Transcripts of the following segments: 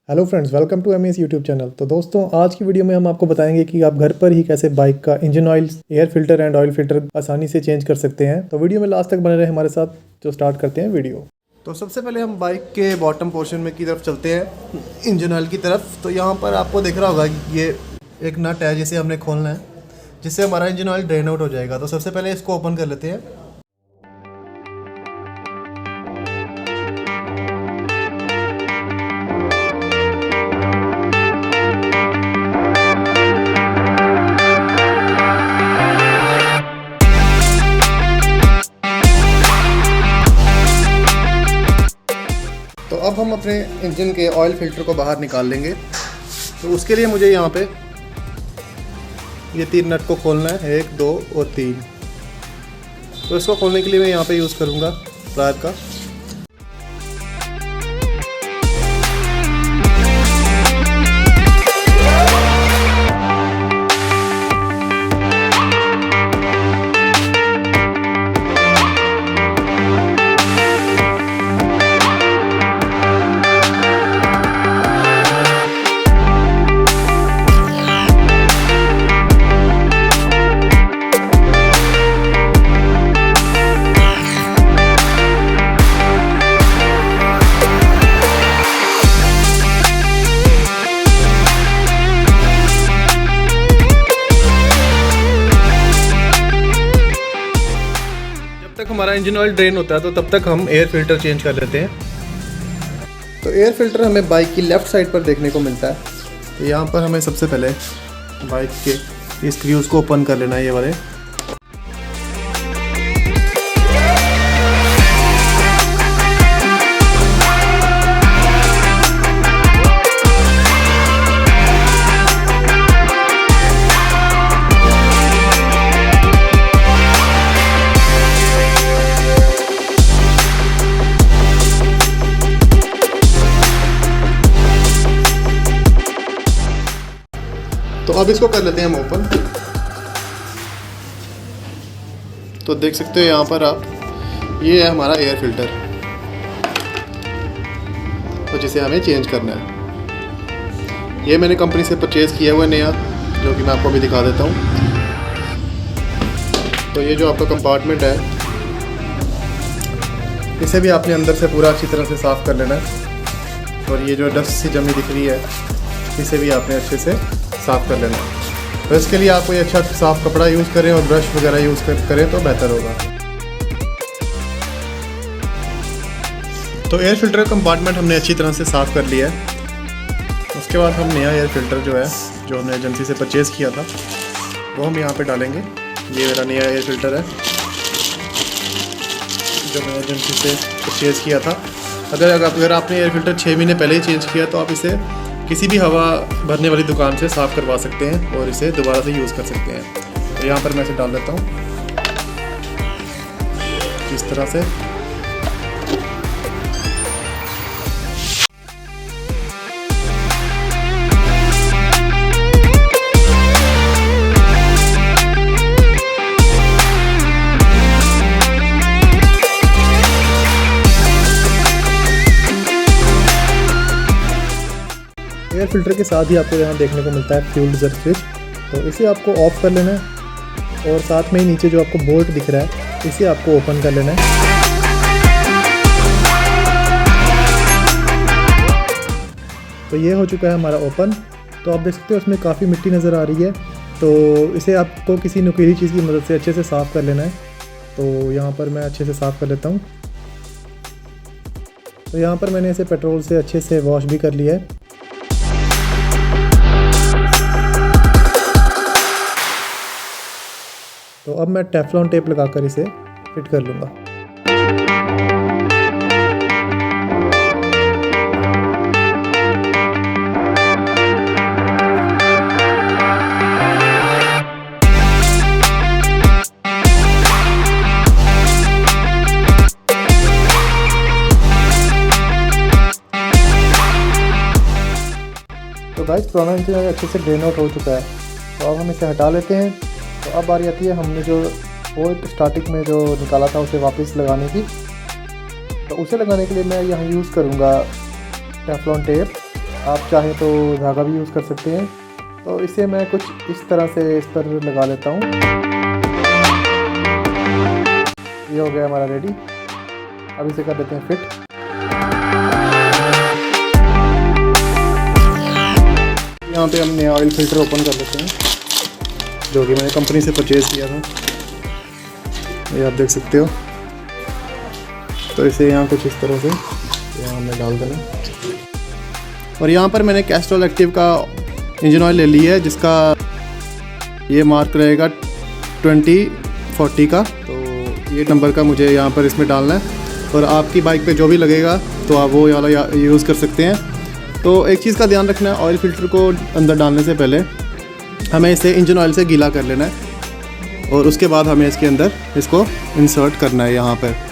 Hello friends, welcome to MS YouTube channel. तो दोस्तों, आज की वीडियो में हम आपको बताएंगे कि आप घर पर ही कैसे बाइक का engine oil, air filter and oil filter आसानी से चेंज कर सकते हैं। तो वीडियो में लास्ट तक बने रहे हमारे साथ। जो स्टार्ट करते हैं वीडियो। तो सबसे पहले हम बाइक के बॉटम पोर्शन में की तरफ चलते हैं, इंजन ऑयल की तरफ। तो यहाँ पर आपको दिख रहा होगा कि ये एक नट है जिसे हमने खोलना है, जिससे हमारा इंजन ऑयल ड्रेन आउट हो जाएगा। तो सबसे पहले इसको ओपन कर लेते हैं। तो अब हम अपने इंजन के ऑयल फिल्टर को बाहर निकाल लेंगे। तो उसके लिए मुझे यहाँ पे ये 3 नट को खोलना है, 1, 2 और 3। तो इसको खोलने के लिए मैं यहाँ पे यूज़ करूँगा प्लायर का। जब तक हमारा इंजन ऑयल ड्रेन होता है तो तब तक हम एयर फिल्टर चेंज कर लेते हैं। तो एयर फिल्टर हमें बाइक की लेफ़्ट साइड पर देखने को मिलता है। तो यहाँ पर हमें सबसे पहले बाइक के स्क्रूज को ओपन कर लेना है, ये वाले। तो अब इसको कर लेते हैं हम ओपन। तो देख सकते हो यहाँ पर आप, ये है हमारा एयर फिल्टर, तो जिसे हमें चेंज करना है। ये मैंने कंपनी से परचेज़ किया हुआ है नया, जो कि मैं आपको अभी दिखा देता हूँ। तो ये जो आपका कंपार्टमेंट है, इसे भी आपने अंदर से पूरा अच्छी तरह से साफ़ कर लेना है। और ये जो डस्ट सी जमी दिख रही है, इसे भी आपने अच्छे से साफ़ कर लेना है। तो इसके लिए आप कोई अच्छा साफ़ कपड़ा यूज़ करें और ब्रश वगैरह यूज़ करें तो बेहतर होगा। तो एयर फिल्टर कंपार्टमेंट हमने अच्छी तरह से साफ़ कर लिया है। उसके बाद हम नया एयर फिल्टर जो है, जो हमने एजेंसी से परचेज़ किया था, वो हम यहाँ पे डालेंगे। ये मेरा नया एयर फिल्टर है जो मैंने एजेंसी से परचेज़ किया था। अगर आपने एयर फिल्टर 6 महीने पहले ही चेंज किया तो आप इसे किसी भी हवा भरने वाली दुकान से साफ़ करवा सकते हैं और इसे दोबारा से यूज़ कर सकते हैं। तो यहाँ पर मैं इसे डाल देता हूँ इस तरह से। एयर फिल्टर के साथ ही आपको यहाँ देखने को मिलता है फ्यूल रिजर्व स्विच। तो इसे आपको ऑफ कर लेना है और साथ में ही नीचे जो आपको बोल्ट दिख रहा है, इसे आपको ओपन कर लेना है। तो ये हो चुका है हमारा ओपन। तो आप देख सकते हो उसमें काफ़ी मिट्टी नज़र आ रही है। तो इसे आपको किसी नुकीली चीज़ की मदद से अच्छे से साफ़ कर लेना है। तो यहाँ पर मैं अच्छे से साफ़ कर लेता हूँ। तो यहाँ पर मैंने इसे पेट्रोल से अच्छे से वॉश भी कर लिया है। तो अब मैं टेफ्लॉन टेप लगाकर इसे फिट कर लूँगा। तो गाइस, पुराना इंजन अच्छे से ड्रेन आउट हो चुका है। तो अब हम इसे हटा लेते हैं। तो अब बारी आती है हमने जो बोल्ट स्टार्टिंग में जो निकाला था उसे वापस लगाने की। तो उसे लगाने के लिए मैं यहाँ यूज़ करूँगा टेफ्लॉन टेप। आप चाहें तो धागा भी यूज़ कर सकते हैं। तो इसे मैं कुछ इस तरह से इस पर लगा लेता हूँ। ये हो गया हमारा रेडी। अब इसे कर देते हैं फिट। यहाँ पे हमने ऑयल फ़िल्टर ओपन कर लेते हैं, जो कि मैंने कंपनी से परचेज़ किया था। ये आप देख सकते हो। तो इसे यहाँ कुछ इस तरह से यहाँ हमने डाल देना। और यहाँ पर मैंने कैस्ट्रॉल एक्टिव का इंजन ऑयल ले लिया है, जिसका ये मार्क रहेगा 2040 का। तो ये नंबर का मुझे यहाँ पर इसमें डालना है, और आपकी बाइक पे जो भी लगेगा तो आप वो वाला यूज़ कर सकते हैं। तो एक चीज़ का ध्यान रखना है, ऑयल फ़िल्टर को अंदर डालने से पहले हमें इसे इंजन ऑयल से गीला कर लेना है, और उसके बाद हमें इसके अंदर इसको इंसर्ट करना है यहाँ पर।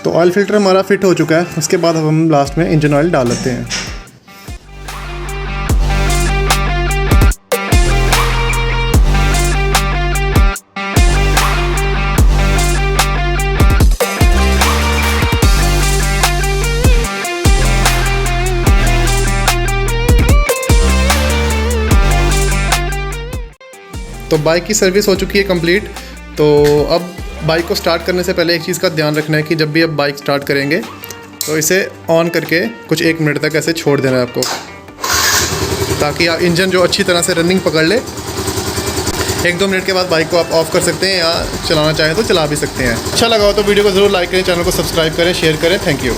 तो ऑयल फ़िल्टर हमारा फिट हो चुका है। उसके बाद अब हम लास्ट में इंजन ऑयल डाल लेते हैं। तो बाइक की सर्विस हो चुकी है कंप्लीट। तो अब बाइक को स्टार्ट करने से पहले एक चीज़ का ध्यान रखना है कि जब भी आप बाइक स्टार्ट करेंगे तो इसे ऑन करके कुछ 1 मिनट तक ऐसे छोड़ देना है आपको, ताकि आप इंजन जो अच्छी तरह से रनिंग पकड़ ले। 1-2 मिनट के बाद बाइक को आप ऑफ़ कर सकते हैं, या चलाना चाहें तो चला भी सकते हैं। अच्छा लगा हो तो वीडियो को ज़रूर लाइक करें, चैनल को सब्सक्राइब करें, शेयर करें। Thank you.